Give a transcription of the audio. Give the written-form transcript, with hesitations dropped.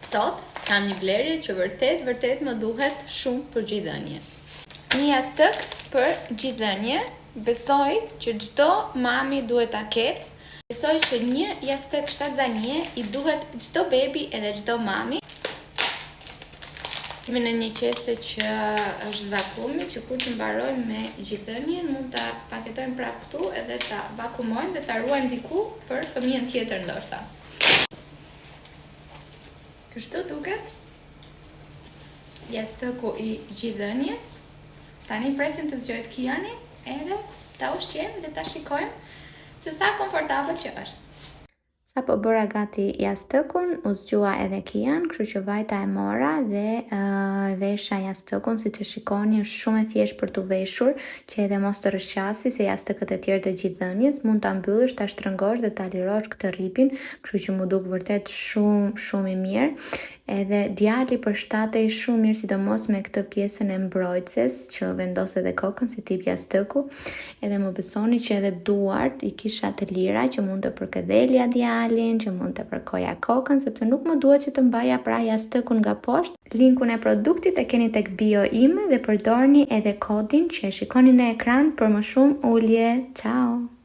Sot kam një blerje që vërtet më duhet shumë për gjithëdhënie. Një jastëk për gjithëdhënie, besoj që çdo mami duhet ta ketë. Besoj që një jastëk shtatzanie i duhet çdo bebi edhe çdo mami. Kemi në një qese që është vakumi, që kur të mbarojmë me gjithëdhënien mund ta paketojmë prapë këtu edhe ta vakumojmë dhe ta ruajmë diku për fëmijën tjetër ndoshta. Kështu duket jastëku i gjithëdhënies. Tani presim të zgjohet Kiani edhe ta ushqejmë dhe ta shikojmë se sa komfortabël që është. Sa po bëra gati jastëkun, u zgjua edhe Kian, kështu që vajta e mora dhe vesha jastëkun, si që shikoni është shumë e thjeshtë për t'u veshur, që edhe mos të rrëshqasi se jastëkët e tjerë të gjithëdhënies, mund ta mbyllësh, ta shtrëngosh dhe ta lirosh këtë ripin, kështu që mu duk vërtet shumë i mirë. Edhe djali përshtatej shumë mirë, sidomos me këtë pjesën e mbrojtëses që vendos edhe kokën si tip jastëku. Edhe më besoni që edhe duart i kisha të lira që mund të përkëdhelja djalin, që mund të përkoja kokën, sepse nuk më duhet që të mbaja pra jastëkun nga poshtë. Linkun e produktit e keni tek bio ime dhe përdorni edhe kodin që shikoni në ekran për më shumë ulje. Ciao!